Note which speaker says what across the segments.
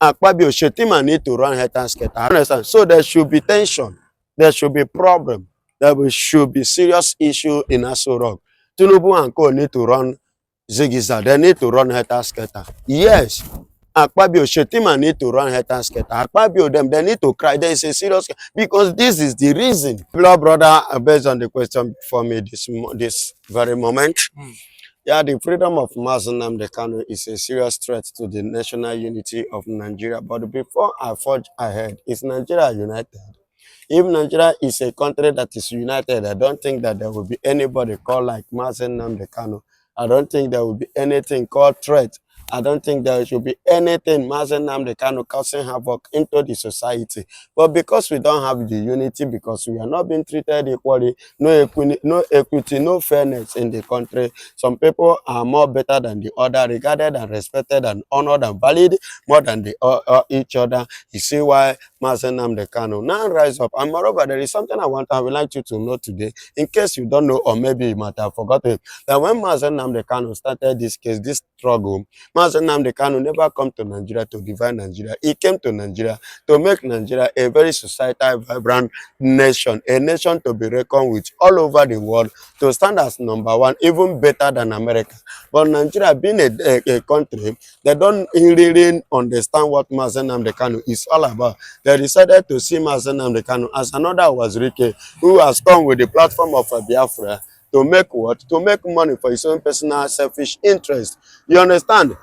Speaker 1: Akpabio, Shetima need to run head and scatter. Understand? So there should be tension. There should be problem. Should be serious issue in Aso Rock. Tinubu and Co need to run Zigiza. They need to run head and scatter. Yes. Akpabio, Shetima need to run head and scatter. Akpabio, them, they need to cry. There is a serious, because this is the reason. Brother, based on the question for me this very moment, yeah, the freedom of Namdi Kanu is a serious threat to the national unity of Nigeria. But before I forge ahead, is Nigeria united? If Nigeria is a country that is united, I don't think that there will be anybody called like Namdi Kanu. I don't think there will be anything called threat. I don't think there should be anything Namdi Kanu causing havoc into the society. But because we don't have the unity, because we are not being treated equally, no equity, no fairness in the country, some people are more better than the other, regarded and respected and honored and valued more than each other. You see why Namdi Kanu now rise up. And moreover, there is something I would like you to know today, in case you don't know, or maybe you might have forgotten, that when Namdi Kanu started this case, this struggle, Namdi Kanu never come to Nigeria to divide Nigeria. He came to Nigeria to make Nigeria a very societal, vibrant nation, a nation to be reckoned with all over the world, to stand as #1, even better than America. But Nigeria, being a country, they don't really understand what Namdi Kanu is all about. They decided to see Namdi Kanu as another Wazirike who has come with the platform of Biafra to make what? To make money for his own personal selfish interest. You understand?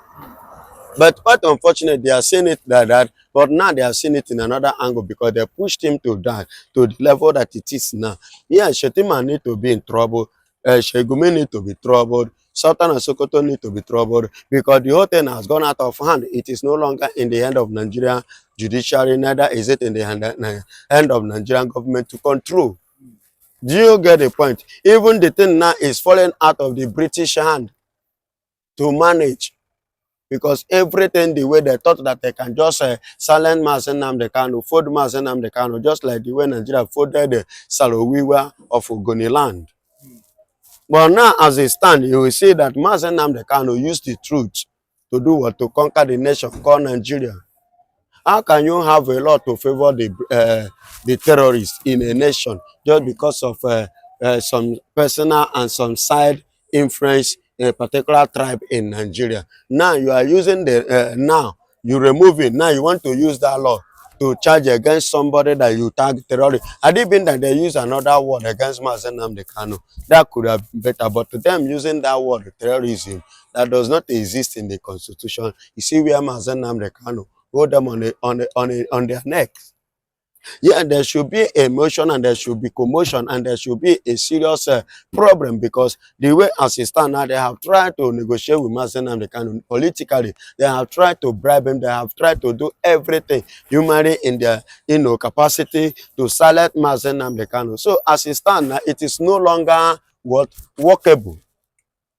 Speaker 1: But quite unfortunate, they are seeing it like that, but now they are seeing it in another angle because they pushed him to that, to the level that it is now. Yeah, Shetima need to be in trouble. Shegumi need to be troubled. Sultan and Sokoto need to be troubled because the whole thing has gone out of hand. It is no longer in the hand of Nigeria judiciary, neither is it in the hand of Nigerian government to control. Do you get the point? Even the thing now is falling out of the British hand to manage. Because everything, the way they thought that they can just silent Namdi Kanu, fold Namdi Kanu, just like the way Nigeria folded the Salowiwa of Ogoniland. But now, as it stands, you will see that Namdi Kanu used the truth to do what? To conquer the nation called Nigeria. How can you have a lot to favor the terrorists in a nation just because of some personal and some side influence in a particular tribe in Nigeria? Now you are using now you remove it. Now you want to use that law to charge against somebody that you tag terrorist. Had it been that they use another word against Namdi Kanu, that could have been better. But to them using that word terrorism that does not exist in the constitution, you see where Namdi Kanu hold them on their necks. Yeah, there should be emotion and there should be commotion and there should be a serious problem, because the way as it stands now, they have tried to negotiate with Namdi Kanu politically. They have tried to bribe him. They have tried to do everything humanly in their capacity to silence Namdi Kanu. So as it stands now, it is no longer workable.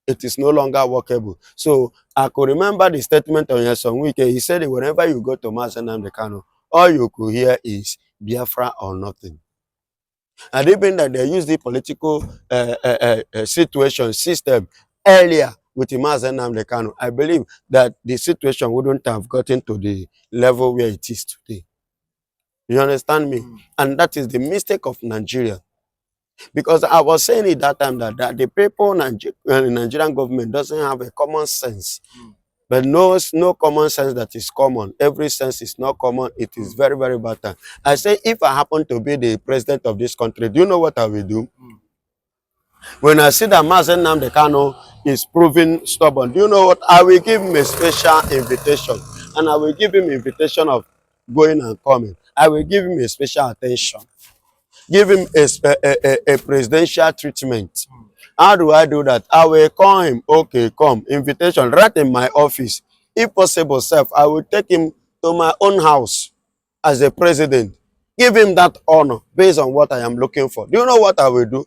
Speaker 1: It is no longer workable. So I could remember the statement on Yeson Wike. He said that whenever you go to Namdi Kanu, all you could hear is Biafra or nothing. And even that they use the political system earlier with Namdi Kanu, I believe that the situation wouldn't have gotten to the level where it is today. You understand me? And that is the mistake of Nigeria. Because I was saying it that time that the people in the Nigerian government doesn't have a common sense. But no common sense that is common. Every sense is not common. It is very, very bad. I say, if I happen to be the president of this country, do you know what I will do? When I see that Namdi Kanu is proving stubborn, do you know what? I will give him a special invitation. And I will give him invitation of going and coming. I will give him a special attention. Give him a presidential treatment. How do I do that? I will call him, okay, come, invitation, right in my office. If possible, self, I will take him to my own house as a president. Give him that honor based on what I am looking for. Do you know what I will do?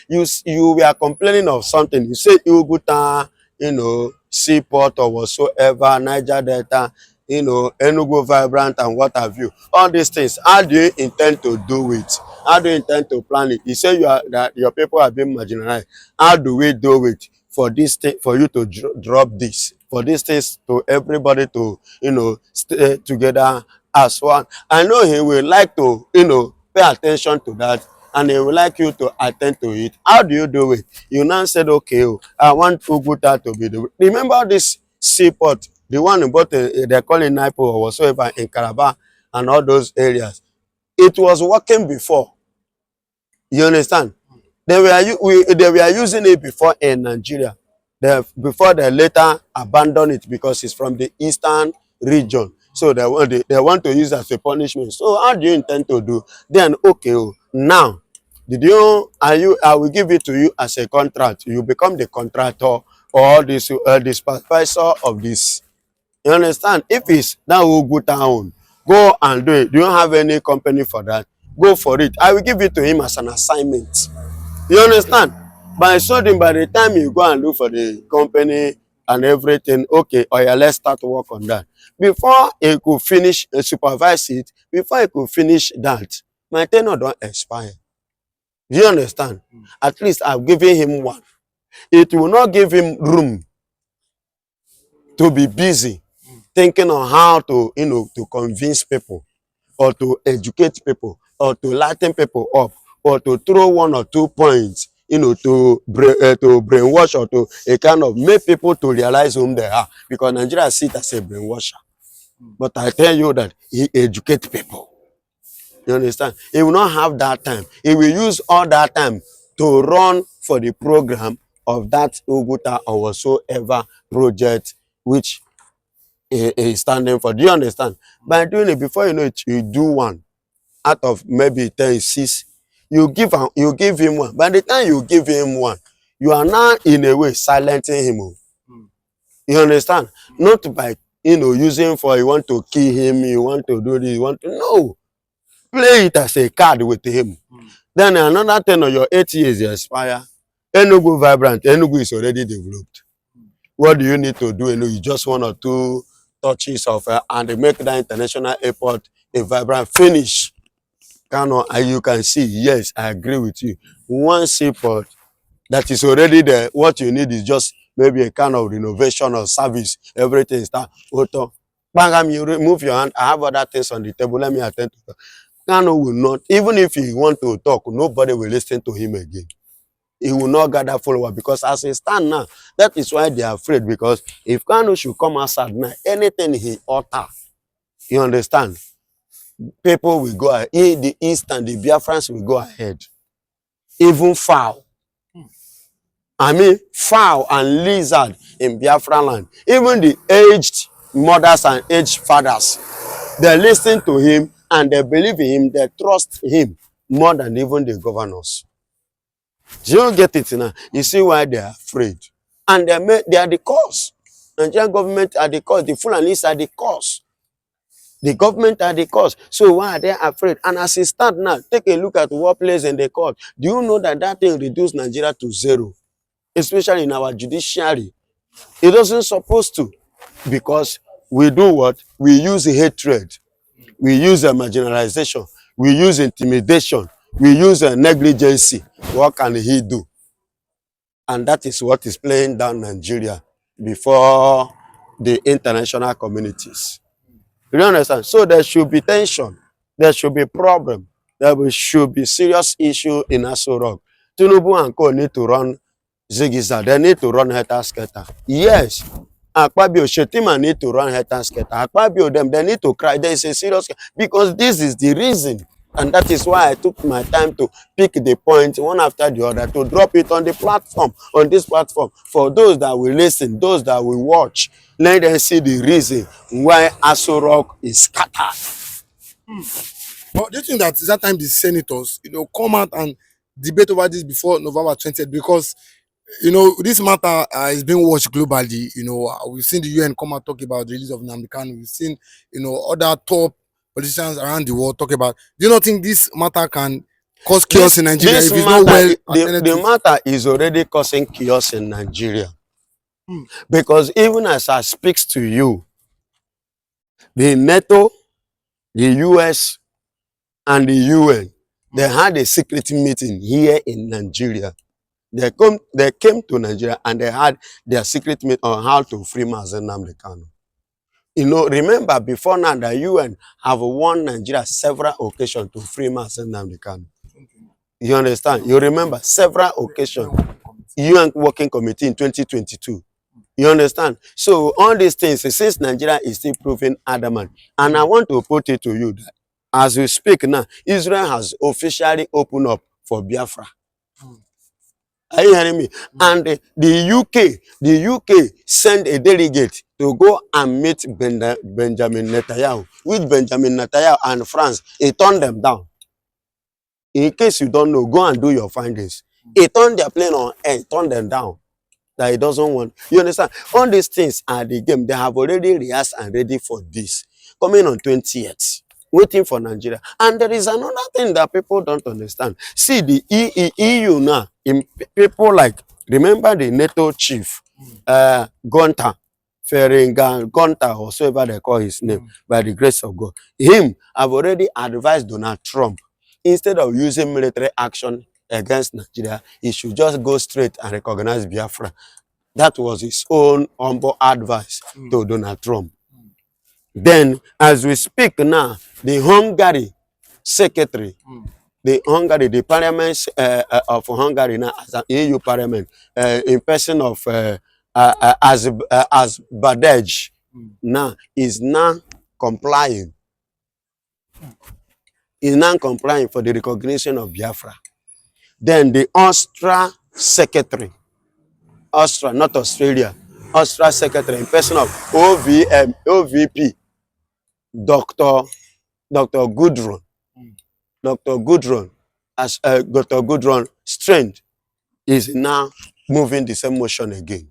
Speaker 1: You were complaining of something. You say you go seaport or whatsoever, Niger Delta, Enugu vibrant and what have you. All these things, how do you intend to do it? How do you intend to plan it? You say that your people are being marginalized. How do we do it for this thing, for you to drop this? for these things to everybody to, stay together as one. I know he will like to, pay attention to that, and he would like you to attend to it. How do you do it? You now said, okay, I want Uguta to be the. Remember this seaport, the one about they call it Naipo or whatsoever in Calabar and all those areas. It was working before. You understand? They were using it before in Nigeria. Before they later abandoned it because it's from the eastern region. So they want to use it as a punishment. So how do you intend to do? Then okay, now I will give it to you as a contract. You become the contractor or the supervisor of this. You understand? If it's that Ugu town, go and do it. Do you have any company for that? Go for it. I will give it to him as an assignment. You understand? By something, by the time you go and look for the company and everything, okay, oh yeah, let's start to work on that. Before he could finish, supervise it, before he could finish that, my tenure don't expire. Do you understand? At least I've given him one. It will not give him room to be busy thinking on how to, to convince people or to educate people or to lighten people up or to throw 1 or 2 points, to brainwash or to a kind of make people to realize whom they are, because Nigeria sees it as a brainwasher. But I tell you that he educates people. You understand? He will not have that time. He will use all that time to run for the program of that Uguta or whatsoever project which he is standing for. Do you understand? By doing it, before you know it, you do one out of maybe 10, 6. You give him one. By the time you give him one, you are now in a way silencing him. You understand? Not by using for you want to kill him, you want to do this, you want to no. Play it as a card with him. Then another 10 of your 8 years expire. Enugu vibrant. Enugu is already developed. What do you need to do? You just 1 or 2 touches of and make that international airport a vibrant finish. Kanu, and you can see, yes, I agree with you. One seaport that is already there, what you need is just maybe a kind of renovation or service. Everything is that. Bangam, you remove your hand. I have other things on the table. Let me attend to that. Kanu will not, even if he want to talk, nobody will listen to him again. He will not gather follower because as he stand now, that is why they are afraid. Because if Kanu should come outside now, anything he utter, you understand? People will go ahead. The East and the Biafrans will go ahead. Even fowl. I mean, fowl and lizard in Biafra land. Even the aged mothers and aged fathers, they listen to him and they believe in him. They trust him more than even the governors. Do you get it now? You see why they are afraid. And they are the cause. Nigerian government are the cause. The Fulanis are the cause. The government are the cause. So why are they afraid? And as it stands now, take a look at what plays in the court. Do you know that thing reduced Nigeria to 0? Especially in our judiciary. It doesn't supposed to. Because we do what? We use hatred. We use marginalization. We use intimidation. We use negligence. What can he do? And that is what is playing down Nigeria before the international communities. You understand? So there should be tension. There should be problem. Should be serious issue in Aso Rock. Tinubu and Co need to run zigzag. They need to run helter-skelter. Yes. Akpabio, Shetima need to run helter-skelter. Akpabio, they need to cry. There is a serious... Because this is the reason. And that is why I took my time to pick the point one after the other to drop it on the platform, on this platform. For those that will listen, those that will watch, let them see the reason why Aso Rock is scattered.
Speaker 2: But do you think that time the senators, come out and debate over this before November 20th? Because, this matter is being watched globally. We've seen the UN come out talk about the release of Namdi Kanu. We've seen, other top politicians around the world talk about. Do you not think this matter can cause chaos in Nigeria if it's not well attended to?
Speaker 1: The matter is already causing chaos in Nigeria. Because even as I speak to you, the NATO, the US, and the UN, they had a secret meeting here in Nigeria. They came to Nigeria and they had their secret meeting on how to free Mazen Namdi Kanu. You know, remember before now the UN have won Nigeria several occasions to free Mazen Namdi Kanu. You understand? You remember several occasions. UN Working Committee in 2022. You understand? So all these things, since Nigeria is still proving adamant, and I want to put it to you that as we speak now, Israel has officially opened up for Biafra. Are you hearing me? And the UK sent a delegate to go and meet Benjamin Netanyahu. With Benjamin Netanyahu and France, he turned them down. In case you don't know, go and do your findings. He turned their plane on air, turned them down. That he doesn't want. You understand? All these things are the game. They have already rehearsed and ready for this. Coming on 20th. Waiting for Nigeria. And there is another thing that people don't understand. See, the EU now, people like, remember the NATO chief, Gunter, Feringa, Gunter, or whatever they call his name, by the grace of God. Him have already advised Donald Trump, instead of using military action against Nigeria, he should just go straight and recognize Biafra. That was his own humble advice to Donald Trump. Then, as we speak now, the Hungary secretary, the parliament of Hungary now, as an EU parliament, in person of Badej, now is now complying. Is now complying for the recognition of Biafra. Then the Austria secretary, Austria, not Australia, Austria secretary in person of OVP, Dr. Gudrun, Dr. Gudrun, as Dr. Gudrun Strand is now moving the same motion again.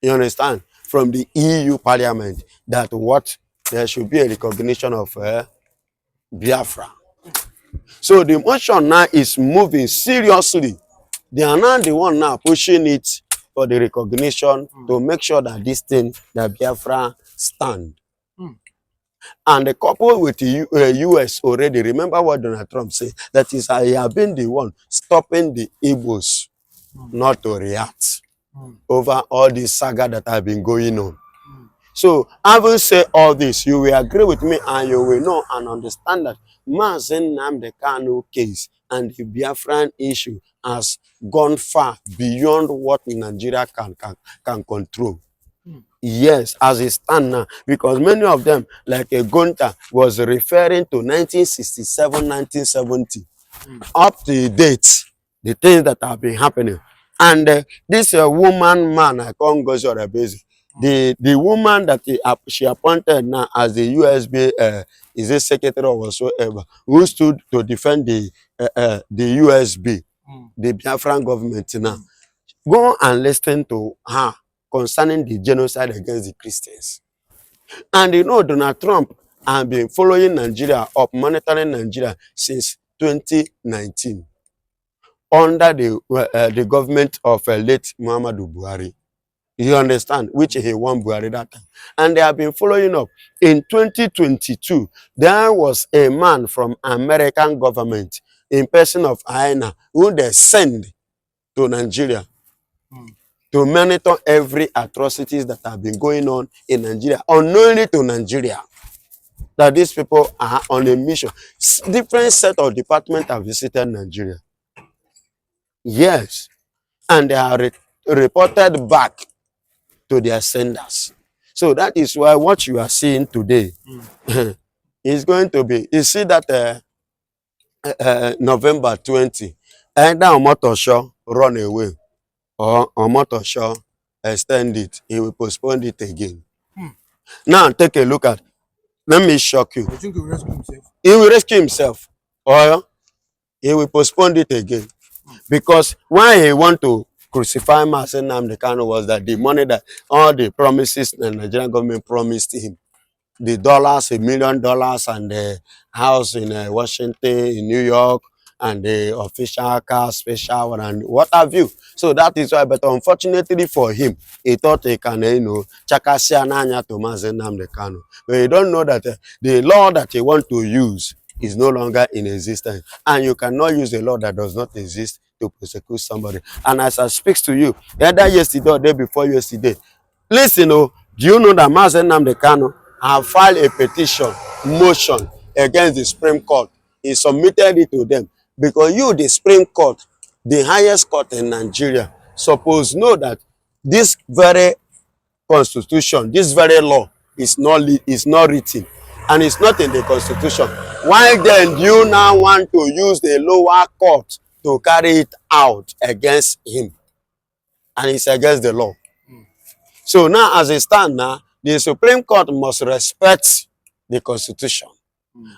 Speaker 1: You understand? From the EU Parliament that there should be a recognition of Biafra. So the motion now is moving seriously. They are now the one now pushing it for the recognition to make sure that this thing, that Biafra stand. And the couple with the US already, remember what Donald Trump said, that is, I have been the one stopping the Igbos not to react over all this saga that have been going on. So, having said all this, you will agree with me and you will know and understand that Mazen Namdi Kanu case and the Biafran issue has gone far beyond what Nigeria can control. Yes, as it stands now, because many of them, like a Gunter, was referring to 1967, 1970, up to date, the things that have been happening. And this man, I can't go so the woman that she appointed now as the USB is a secretary or whatsoever, who stood to defend the USB, the Biafran government now. Go and listen to her concerning the genocide against the Christians. And you know, Donald Trump has been following Nigeria up, monitoring Nigeria since 2019 under the government of late Muhammadu Buhari. You understand? Which he won Buhari that time. And they have been following up. In 2022, there was a man from American government in person of Aina who they sent to Nigeria to monitor every atrocities that have been going on in Nigeria, unknowingly to Nigeria, that these people are on a mission. Different set of departments have visited Nigeria. Yes. And they are reported back to their senders. So that is why what you are seeing today is going to be, you see that November 20, either Omotosho run away or Omotosho extend it, he will postpone it again. Now take a look at, let me shock you.
Speaker 2: You think he will rescue himself?
Speaker 1: He will rescue himself or he will postpone it again. Because why he want to crucify Mazen Namdi Kanu was that the money that all the promises the Nigerian government promised him, the dollars, $1 million, and the house in Washington, in New York, and the official car, special one, and what have you. So that is why, but unfortunately for him, he thought he can, chakasia nanya to Mazen Namdi Kanu. But he don't know that the law that he want to use is no longer in existence. And you cannot use a law that does not exist to prosecute somebody. And as I speak to you, either yesterday or day before yesterday, listen, oh, do you know that Mazen Namdi Kanu have filed a petition, motion against the Supreme Court? He submitted it to them because you, the Supreme Court, the highest court in Nigeria, suppose know that this very constitution, this very law is not written and it's not in the constitution. Why then do you now want to use the lower court to carry it out against him? And it's against the law. So now, as it stands now, the Supreme Court must respect the Constitution.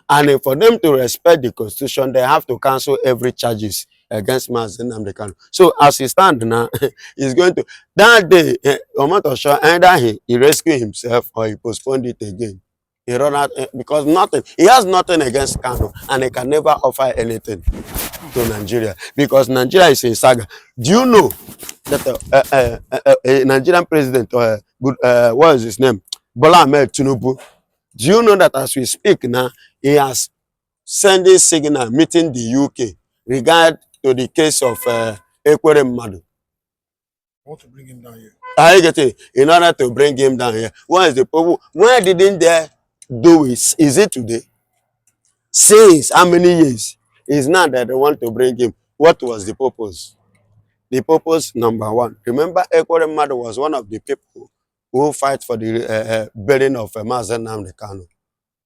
Speaker 1: And for them to respect the Constitution, they have to cancel every charges against Mazen Namdi Kanu. So as it stands now, he's going to, that day, Omotosho, either he rescued himself or he postponed it again. He run out, because nothing, he has nothing against Kanu, and he can never offer anything to Nigeria, because Nigeria is a saga. Do you know that a Nigerian president, what is his name, Bola Ahmed Tinubu, do you know that as we speak now, he has sending signal meeting the UK regard to the case of Ekwere Madu?
Speaker 2: I want to bring him down here.
Speaker 1: I get it. In order to bring him down here. Why is the problem? Why didn't they do it? Is it today? Since how many years? It's not that they want to bring him. What was the purpose? The purpose, number one. Remember, Ekwere Madu was one of the people who fight for the building of Mazen Namdi Kanu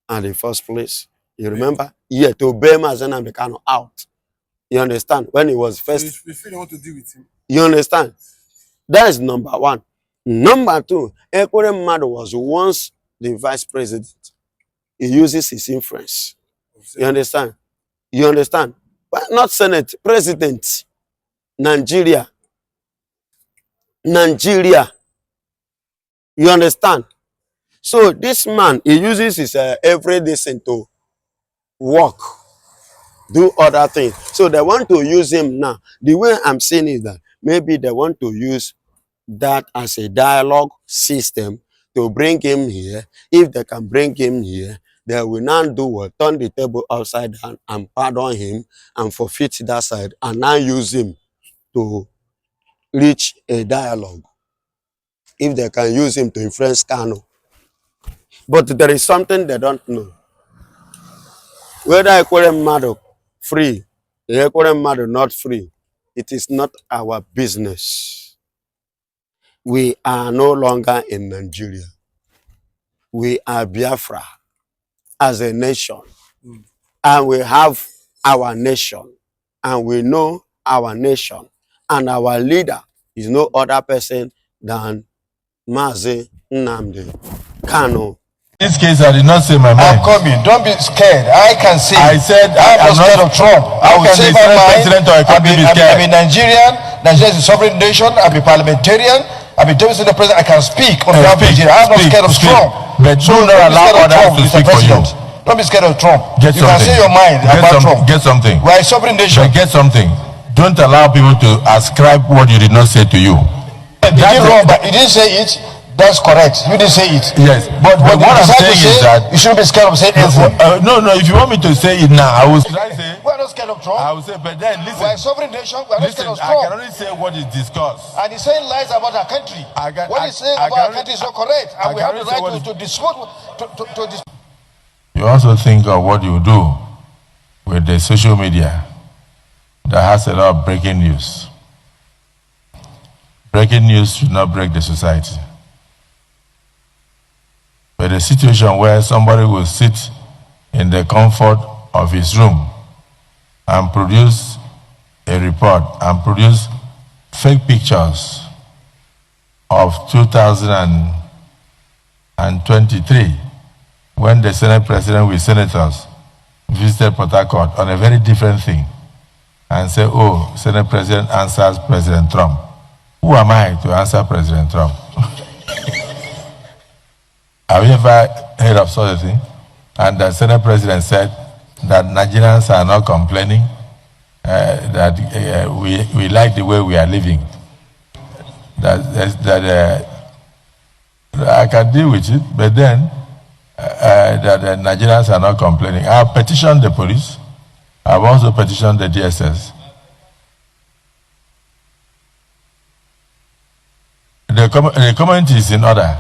Speaker 1: in the first place. You remember? Yeah, to bail Mazen Namdi Kanu out. You understand? When he was first.
Speaker 2: We feel want to deal with him.
Speaker 1: You understand? That is number one. Number two, Ekwere Madu was once the vice president. He uses his influence. You understand? You understand? But not Senate, president. Nigeria. Nigeria. You understand? So this man, he uses his everyday sin to work, do other things. So they want to use him now. The way I'm saying is that maybe they want to use that as a dialogue system to bring him here. If they can bring him here, they will now do what? Turn the table upside down and pardon him and forfeit that side and now use him to reach a dialogue. If they can use him to influence Kanu. But there is something they don't know. Whether Ekwere Madu free, Ekwere Madu not free, it is not our business. We are no longer in Nigeria. We are Biafra as a nation. And we have our nation. And we know our nation. And our leader is no other person than Mazen Namdi Kanu.
Speaker 3: In this case, I did not say my mind.
Speaker 4: I'm coming. Don't be scared. I can see.
Speaker 3: I said
Speaker 4: I'm not scared of Trump. I will say my mind. I'm a Nigerian. Nigeria is a sovereign nation. I'm a parliamentarian. I'm a deputy president. I can speak on behalf of Nigeria. I'm not scared of Trump.
Speaker 3: But do not allow others to speak for you.
Speaker 4: Don't be scared of Trump.
Speaker 3: Get
Speaker 4: you
Speaker 3: something.
Speaker 4: can say your mind about Trump.
Speaker 3: Get something.
Speaker 4: We're a sovereign nation.
Speaker 3: But get something. Don't allow people to ascribe what you did not say to you.
Speaker 4: You did wrong, but you didn't say it. That's correct. You didn't say it.
Speaker 3: Yes.
Speaker 4: But what I'm saying is that you shouldn't be scared of saying anything.
Speaker 3: No. If you want me to say it now, I will say.
Speaker 4: We're not scared of Trump.
Speaker 3: I will say, but then listen.
Speaker 4: We're a sovereign nation. We're not scared of Trump.
Speaker 3: I can only say what is discussed.
Speaker 4: And he's saying lies about our country. What he's saying about our country is not correct. And we have the right to dispute.
Speaker 3: You also think of what you do with the social media that has a lot of breaking news. Breaking news should not break the society. But a situation where somebody will sit in the comfort of his room and produce a report and produce fake pictures of 2023 when the Senate President with senators visited Port Harcourt on a very different thing and say, oh, Senate President answers President Trump. Who am I to answer President Trump? Have you ever heard of such a thing? And the Senate President said that Nigerians are not complaining, that we like the way we are living. That I can deal with it, but then that the Nigerians are not complaining. I have petitioned the police. I have also petitioned the DSS the comment is in order.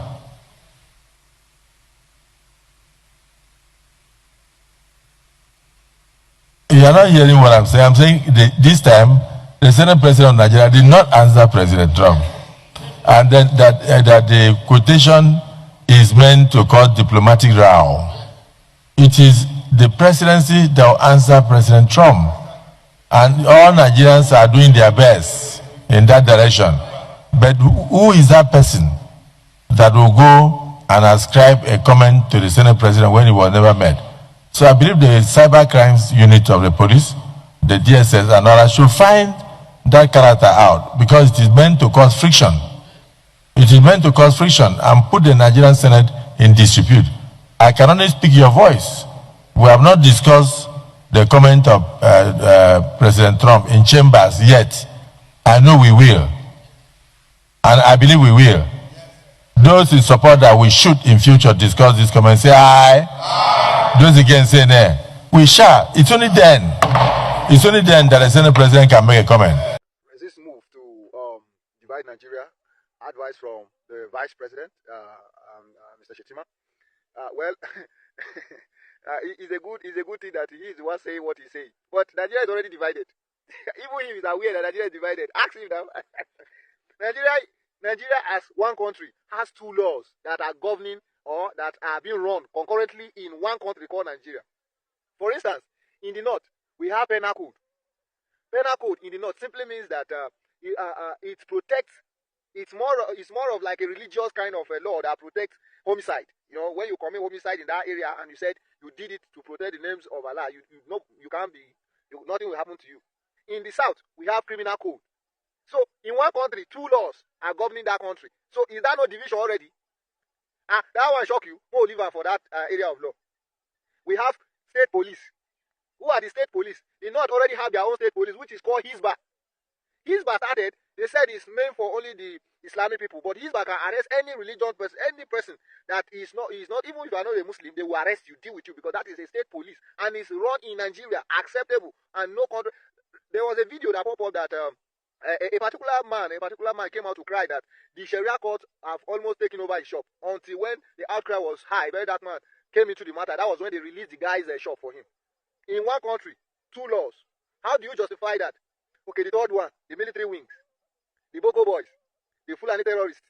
Speaker 3: You are not hearing what I'm saying. I'm saying this time, the Senate President of Nigeria did not answer President Trump. And then that the quotation is meant to cause diplomatic row. It is the presidency that will answer President Trump. And all Nigerians are doing their best in that direction. But who is that person that will go and ascribe a comment to the Senate President when he was never met? So I believe the cyber crimes unit of the police, the DSS and others should find that character out, because it is meant to cause friction. It is meant to cause friction and put the Nigerian Senate in disrepute. I can only speak your voice. We have not discussed the comment of President Trump in chambers yet. I know we will. And I believe we will. Those in support that we should in future discuss this comment, say aye. Those against say nay. We shall. It's only then that the Senate President can make a comment.
Speaker 5: This move to divide Nigeria, advice from the Vice President, Mr. Shetima. Well, it's a good thing that he is the one saying what he's saying. But Nigeria is already divided. Even he is aware that Nigeria is divided. Ask him now. Nigeria as one country has two laws that are governing or that are being run concurrently in one country called Nigeria. For instance, in the north, we have penal code. Penal code in the north simply means that it protects. It's more of like a religious kind of a law that protects homicide. You know, when you commit homicide in that area and you said you did it to protect the names of Allah, nothing will happen to you. In the south, we have criminal code. So in one country, two laws are governing that country. So is that no division already? That one shock you. Go live for that area of law. We have state police. Who are the state police? They not already have their own state police, which is called Hizbah. Hizbah started, they said it's meant for only the Islamic people, but Hizbah can arrest any religious person, any person that is not, even if you are not a Muslim, they will arrest you, deal with you, because that is a state police, and it's run in Nigeria, acceptable, and no country. There was a video that popped up that a particular man came out to cry that the Sharia court have almost taken over his shop, until when the outcry was high, when that man came into the matter, that was when they released the guy's shop for him. In one country, two laws. How do you justify that? Okay, the third one, the military wings, the Boko boys, the Finaly terrorists.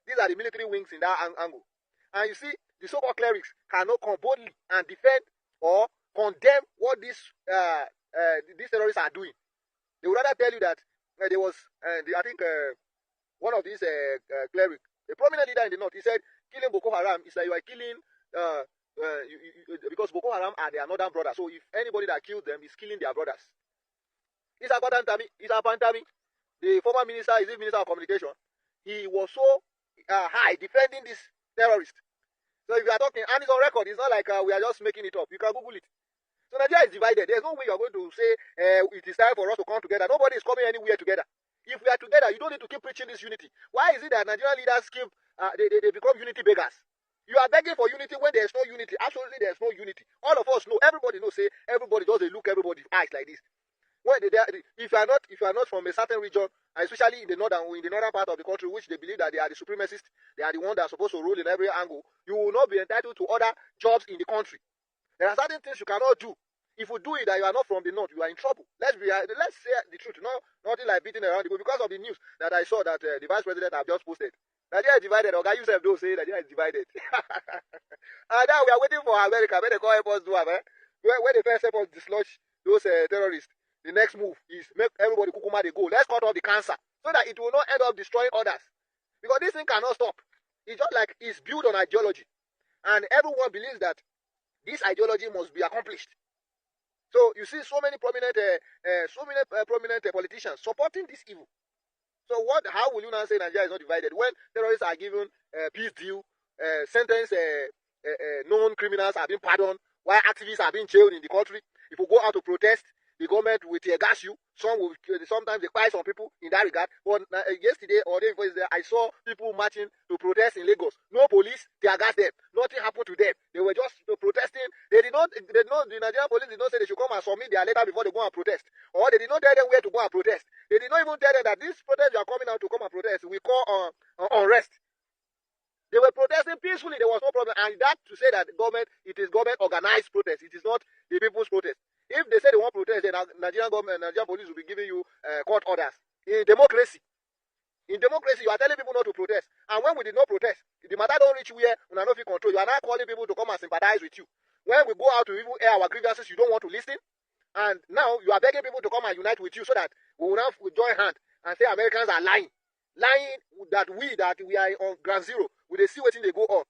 Speaker 5: These are the military wings in that angle. And you see, the so-called clerics cannot come boldly and defend or condemn what these terrorists are doing. They would rather tell you that there was, I think, one of these clerics, a prominent leader in the north, he said, killing Boko Haram is like you are killing, because Boko Haram are their northern brothers. So if anybody that kills them is killing their brothers. Isa Pantami, the former minister, is the Minister of Communication, he was so high defending this terrorist. So if you are talking, and it's on record, it's not like we are just making it up. You can Google it. So Nigeria is divided. There's no way you are going to say it is time for us to come together. Nobody is coming anywhere together. If we are together, you don't need to keep preaching this unity. Why is it that Nigerian leaders they become unity beggars? You are begging for unity when there is no unity. Absolutely, there is no unity. All of us know. Everybody knows. Say everybody does. They look everybody's eyes like this. When if you are not from a certain region, especially in the northern part of the country, which they believe that they are the supremacists, they are the ones that are supposed to rule in every angle, you will not be entitled to other jobs in the country. There are certain things you cannot do. If you do it that you are not from the north, you are in trouble. Let's say the truth. Nothing like beating around the bush. Because of the news that I saw that the vice president have just posted. Nigeria is divided. Okay, you yourself don't say Nigeria is divided. And now we are waiting for America. When they call help us do when they first help us dislodge those terrorists, the next move is make everybody kukuma they go. Let's cut off the cancer so that it will not end up destroying others. Because this thing cannot stop. It's just like it's built on ideology. And everyone believes that this ideology must be accomplished. So you see so many prominent politicians supporting this evil. So how will you now say Nigeria is not divided when terrorists are given peace deal, sentence known criminals are being pardoned, while activists are being jailed in the country? If you go out to protest, the government will tear gas you. Sometimes they buy some people in that regard. But yesterday or day before yesterday, I saw people marching to protest in Lagos. No police, tear gas them. Nothing happened to them. They were just protesting. The Nigerian police did not say they should come and submit their letter before they go and protest. Or they did not tell them where to go and protest. They did not even tell them that this protest you are coming out to come and protest, we call unrest. They were protesting peacefully. There was no problem. And that to say that it is government organized protest. It is not the people's protest. If they say they want protest, then Nigerian government, Nigerian police will be giving you court orders. In democracy, you are telling people not to protest. And when we did not protest, the matter don't reach where we are not in control. You are now calling people to come and sympathize with you. When we go out to even air our grievances, you don't want to listen. And now you are begging people to come and unite with you so that we will now join hands and say Americans are lying. Lying that we are on ground zero. We they see what they go on.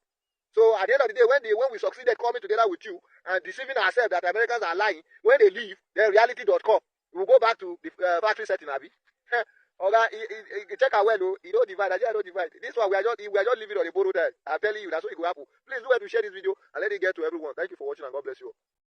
Speaker 5: So at the end of the day, when we succeeded coming together with you and deceiving ourselves that Americans are lying, when they leave, then reality.com, we will go back to the factory setting, Abi. Check out well, you don't divide. I don't divide. This one we are just living on a borrowed time. I'm telling you, that's what it will happen. Please do well to share this video and let it get to everyone. Thank you for watching and God bless you.